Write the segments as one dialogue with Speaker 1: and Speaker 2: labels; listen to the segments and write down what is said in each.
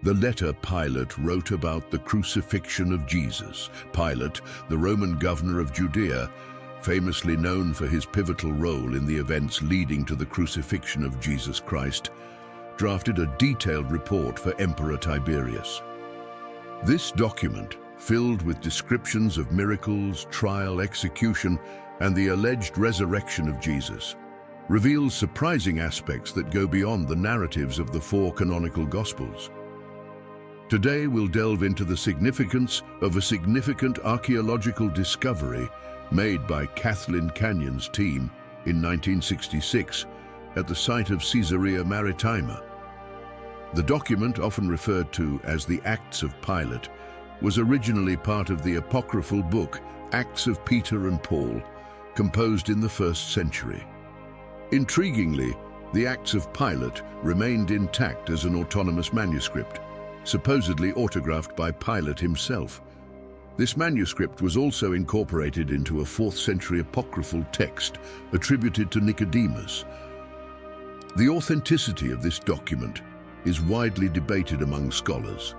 Speaker 1: The letter Pilate wrote about the crucifixion of Jesus. Pilate, the Roman governor of Judea, famously known for his pivotal role in the events leading to the crucifixion of Jesus Christ, drafted a detailed report for Emperor Tiberius. This document, filled with descriptions of miracles, trial, execution, and the alleged resurrection of Jesus, reveals surprising aspects that go beyond the narratives of the four canonical Gospels. Today we'll delve into the significance of a significant archaeological discovery made by Kathleen Canyon's team in 1966 at the site of Caesarea Maritima. The document, often referred to as the Acts of Pilate, was originally part of the apocryphal book Acts of Peter and Paul, composed in the 1st century. Intriguingly, the Acts of Pilate remained intact as an autonomous manuscript, supposedly autographed by Pilate himself. This manuscript was also incorporated into a 4th century apocryphal text attributed to Nicodemus. The authenticity of this document is widely debated among scholars.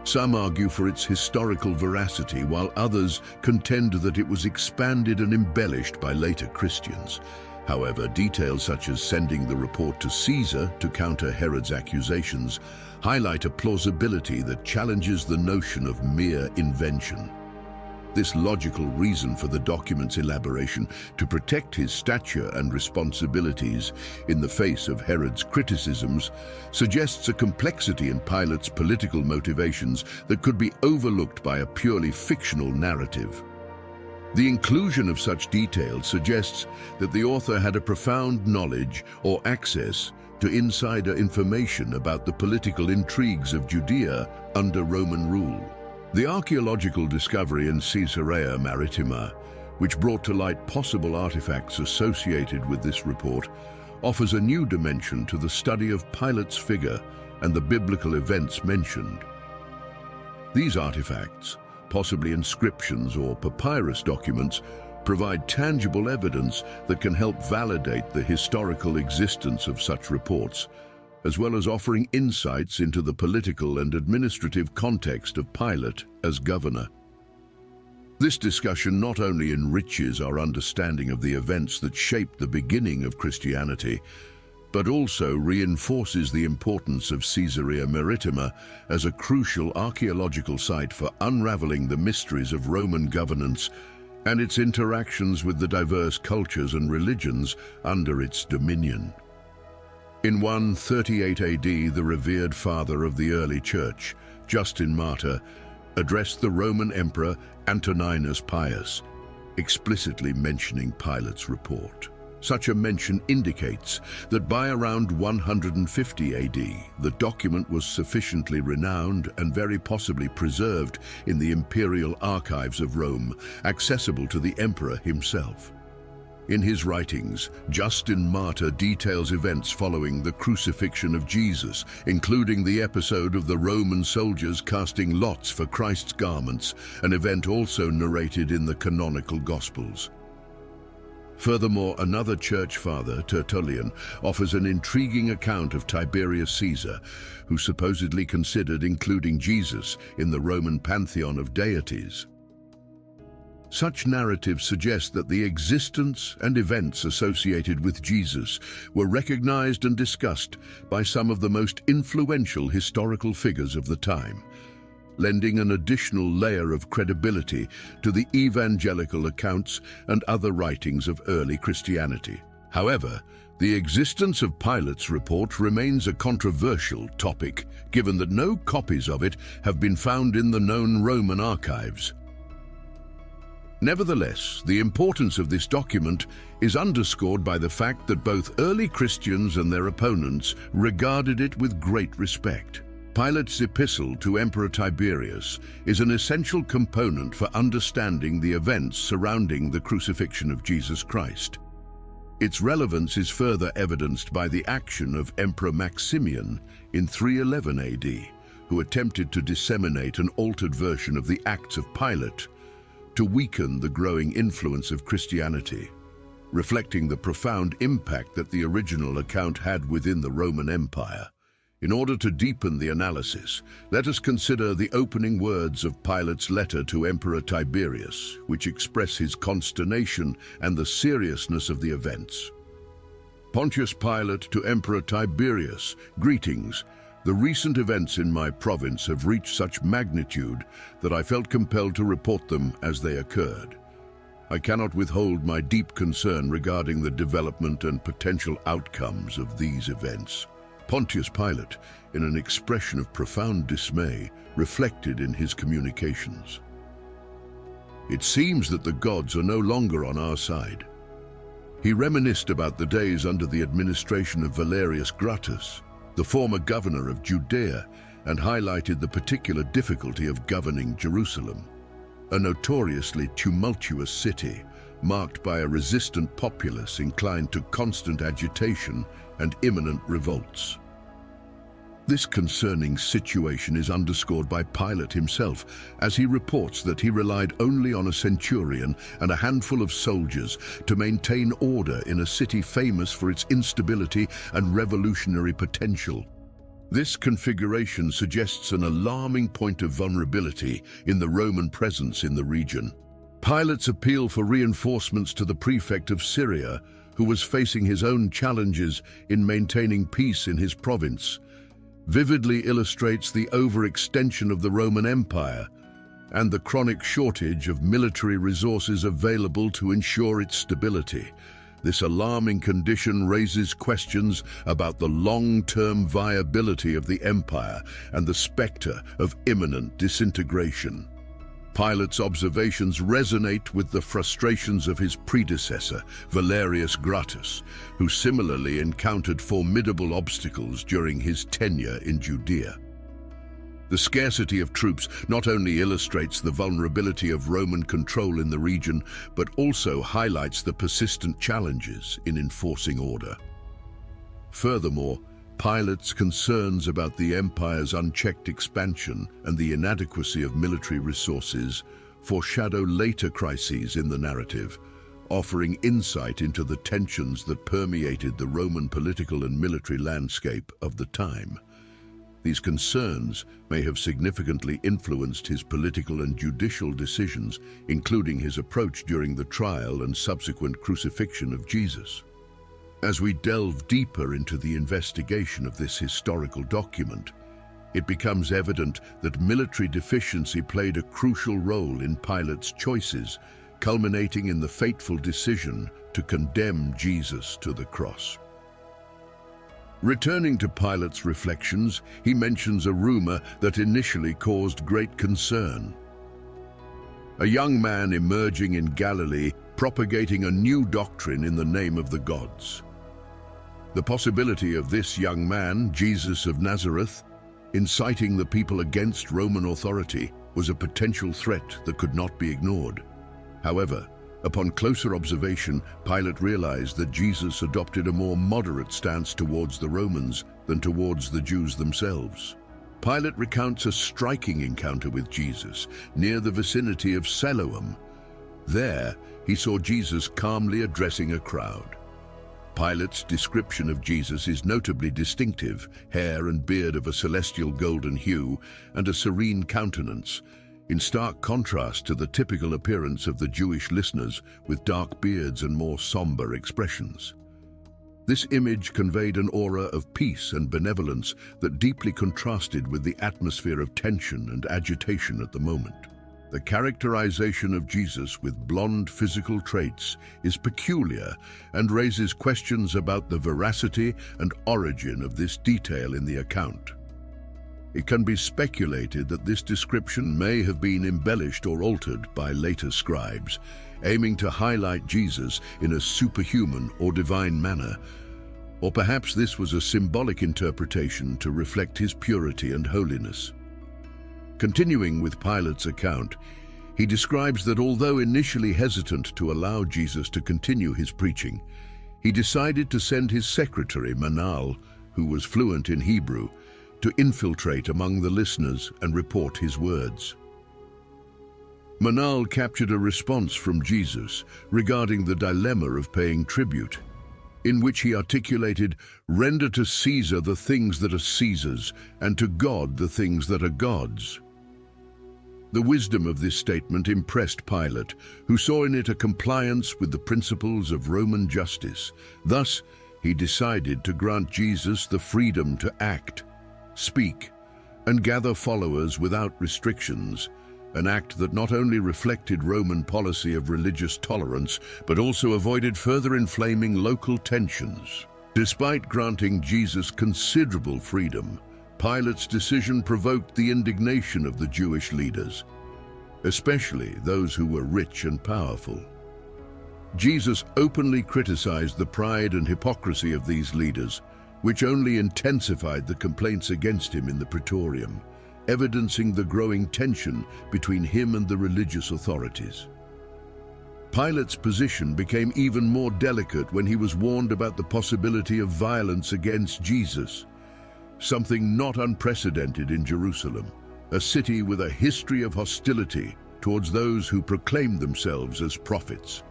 Speaker 1: Some argue for its historical veracity, while others contend that it was expanded and embellished by later Christians. However, details such as sending the report to Caesar to counter Herod's accusations highlight a plausibility that challenges the notion of mere invention. This logical reason for the document's elaboration, to protect his stature and responsibilities in the face of Herod's criticisms, suggests a complexity in Pilate's political motivations that could be overlooked by a purely fictional narrative. The inclusion of such details suggests that the author had a profound knowledge or access to insider information about the political intrigues of Judea under Roman rule. The archaeological discovery in Caesarea Maritima, which brought to light possible artifacts associated with this report, offers a new dimension to the study of Pilate's figure and the biblical events mentioned. These artifacts, possibly inscriptions or papyrus documents, provide tangible evidence that can help validate the historical existence of such reports, as well as offering insights into the political and administrative context of Pilate as governor. This discussion not only enriches our understanding of the events that shaped the beginning of Christianity, but also reinforces the importance of Caesarea Maritima as a crucial archaeological site for unraveling the mysteries of Roman governance and its interactions with the diverse cultures and religions under its dominion. In 138 AD, the revered father of the early church, Justin Martyr, addressed the Roman Emperor Antoninus Pius, explicitly mentioning Pilate's report. Such a mention indicates that by around 150 AD, the document was sufficiently renowned and very possibly preserved in the imperial archives of Rome, accessible to the emperor himself. In his writings, Justin Martyr details events following the crucifixion of Jesus, including the episode of the Roman soldiers casting lots for Christ's garments, an event also narrated in the canonical Gospels. Furthermore, another church father, Tertullian, offers an intriguing account of Tiberius Caesar, who supposedly considered including Jesus in the Roman pantheon of deities. Such narratives suggest that the existence and events associated with Jesus were recognized and discussed by some of the most influential historical figures of the time, lending an additional layer of credibility to the evangelical accounts and other writings of early Christianity. However, the existence of Pilate's report remains a controversial topic, given that no copies of it have been found in the known Roman archives. Nevertheless, the importance of this document is underscored by the fact that both early Christians and their opponents regarded it with great respect. Pilate's epistle to Emperor Tiberius is an essential component for understanding the events surrounding the crucifixion of Jesus Christ. Its relevance is further evidenced by the action of Emperor Maximian in 311 AD, who attempted to disseminate an altered version of the Acts of Pilate to weaken the growing influence of Christianity, reflecting the profound impact that the original account had within the Roman Empire. In order to deepen the analysis, let us consider the opening words of Pilate's letter to Emperor Tiberius, which express his consternation and the seriousness of the events. Pontius Pilate to Emperor Tiberius, greetings. The recent events in my province have reached such magnitude that I felt compelled to report them as they occurred. I cannot withhold my deep concern regarding the development and potential outcomes of these events. Pontius Pilate, in an expression of profound dismay, reflected in his communications. It seems that the gods are no longer on our side. He reminisced about the days under the administration of Valerius Gratus, the former governor of Judea, and highlighted the particular difficulty of governing Jerusalem, a notoriously tumultuous city marked by a resistant populace inclined to constant agitation and imminent revolts. This concerning situation is underscored by Pilate himself, as he reports that he relied only on a centurion and a handful of soldiers to maintain order in a city famous for its instability and revolutionary potential. This configuration suggests an alarming point of vulnerability in the Roman presence in the region. Pilate's appeal for reinforcements to the prefect of Syria, who was facing his own challenges in maintaining peace in his province, vividly illustrates the overextension of the Roman Empire and the chronic shortage of military resources available to ensure its stability. This alarming condition raises questions about the long-term viability of the empire and the specter of imminent disintegration. Pilate's observations resonate with the frustrations of his predecessor, Valerius Gratus, who similarly encountered formidable obstacles during his tenure in Judea. The scarcity of troops not only illustrates the vulnerability of Roman control in the region, but also highlights the persistent challenges in enforcing order. Furthermore, Pilate's concerns about the empire's unchecked expansion and the inadequacy of military resources foreshadow later crises in the narrative, offering insight into the tensions that permeated the Roman political and military landscape of the time. These concerns may have significantly influenced his political and judicial decisions, including his approach during the trial and subsequent crucifixion of Jesus. As we delve deeper into the investigation of this historical document, it becomes evident that military deficiency played a crucial role in Pilate's choices, culminating in the fateful decision to condemn Jesus to the cross. Returning to Pilate's reflections, he mentions a rumor that initially caused great concern. A young man emerging in Galilee, propagating a new doctrine in the name of the gods. The possibility of this young man, Jesus of Nazareth, inciting the people against Roman authority was a potential threat that could not be ignored. However, upon closer observation, Pilate realized that Jesus adopted a more moderate stance towards the Romans than towards the Jews themselves. Pilate recounts a striking encounter with Jesus near the vicinity of Siloam. There, he saw Jesus calmly addressing a crowd. Pilate's description of Jesus is notably distinctive: hair and beard of a celestial golden hue and a serene countenance, in stark contrast to the typical appearance of the Jewish listeners with dark beards and more somber expressions. This image conveyed an aura of peace and benevolence that deeply contrasted with the atmosphere of tension and agitation at the moment. The characterization of Jesus with blonde physical traits is peculiar and raises questions about the veracity and origin of this detail in the account. It can be speculated that this description may have been embellished or altered by later scribes, aiming to highlight Jesus in a superhuman or divine manner, or perhaps this was a symbolic interpretation to reflect his purity and holiness. Continuing with Pilate's account, he describes that although initially hesitant to allow Jesus to continue his preaching, he decided to send his secretary, Manal, who was fluent in Hebrew, to infiltrate among the listeners and report his words. Manal captured a response from Jesus regarding the dilemma of paying tribute. in which he articulated, "Render to Caesar the things that are Caesar's, and to God the things that are God's." The wisdom of this statement impressed Pilate, who saw in it a compliance with the principles of Roman justice. Thus, he decided to grant Jesus the freedom to act, speak, and gather followers without restrictions, an act that not only reflected Roman policy of religious tolerance, but also avoided further inflaming local tensions. Despite granting Jesus considerable freedom, Pilate's decision provoked the indignation of the Jewish leaders, especially those who were rich and powerful. Jesus openly criticized the pride and hypocrisy of these leaders, which only intensified the complaints against him in the Praetorium, evidencing the growing tension between him and the religious authorities. Pilate's position became even more delicate when he was warned about the possibility of violence against Jesus, something not unprecedented in Jerusalem, a city with a history of hostility towards those who proclaimed themselves as prophets.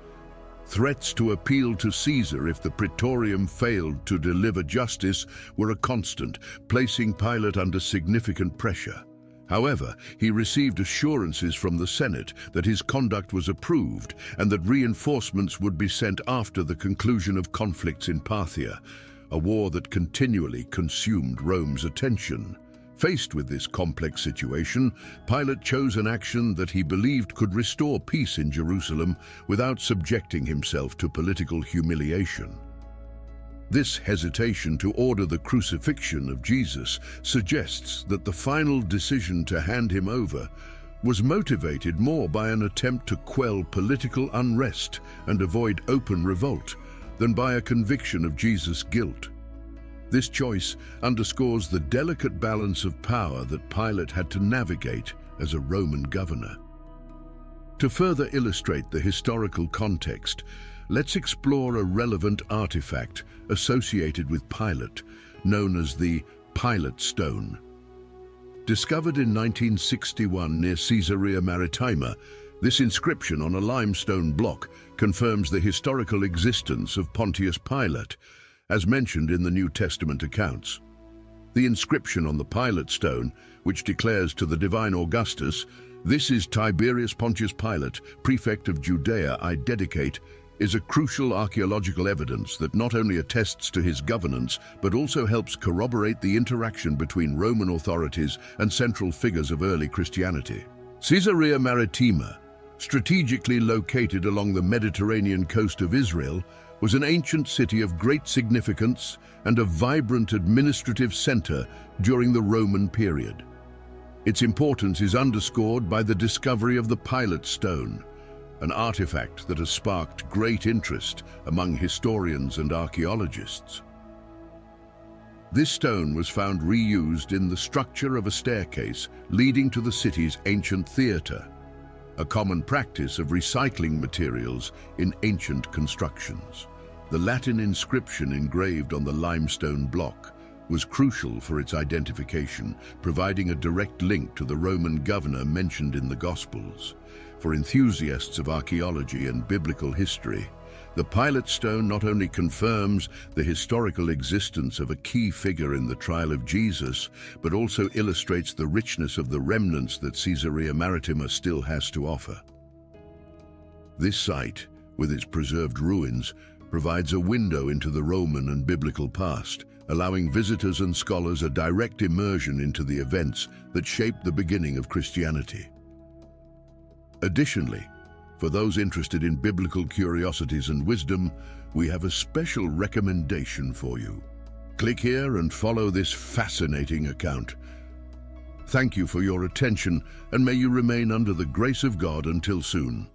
Speaker 1: Threats to appeal to Caesar if the Praetorium failed to deliver justice were a constant, placing Pilate under significant pressure. However, he received assurances from the Senate that his conduct was approved and that reinforcements would be sent after the conclusion of conflicts in Parthia, a war that continually consumed Rome's attention. Faced with this complex situation, Pilate chose an action that he believed could restore peace in Jerusalem without subjecting himself to political humiliation. This hesitation to order the crucifixion of Jesus suggests that the final decision to hand him over was motivated more by an attempt to quell political unrest and avoid open revolt than by a conviction of Jesus' guilt. This choice underscores the delicate balance of power that Pilate had to navigate as a Roman governor. To further illustrate the historical context, let's explore a relevant artifact associated with Pilate, known as the Pilate Stone. Discovered in 1961 near Caesarea Maritima, this inscription on a limestone block confirms the historical existence of Pontius Pilate, as mentioned in the New Testament accounts. The inscription on the Pilate Stone, which declares to the divine Augustus, "This is Tiberius Pontius Pilate, prefect of Judea, I dedicate," is a crucial archaeological evidence that not only attests to his governance, but also helps corroborate the interaction between Roman authorities and central figures of early Christianity. Caesarea Maritima, strategically located along the Mediterranean coast of Israel, was an ancient city of great significance and a vibrant administrative center during the Roman period. Its importance is underscored by the discovery of the Pilate Stone, an artifact that has sparked great interest among historians and archaeologists. This stone was found reused in the structure of a staircase leading to the city's ancient theater, a common practice of recycling materials in ancient constructions. The Latin inscription engraved on the limestone block was crucial for its identification, providing a direct link to the Roman governor mentioned in the Gospels. For enthusiasts of archaeology and biblical history, the Pilate Stone not only confirms the historical existence of a key figure in the trial of Jesus, but also illustrates the richness of the remnants that Caesarea Maritima still has to offer. This site, with its preserved ruins, provides a window into the Roman and biblical past, allowing visitors and scholars a direct immersion into the events that shaped the beginning of Christianity. Additionally, for those interested in biblical curiosities and wisdom, we have a special recommendation for you. Click here and follow this fascinating account. Thank you for your attention, and may you remain under the grace of God until soon.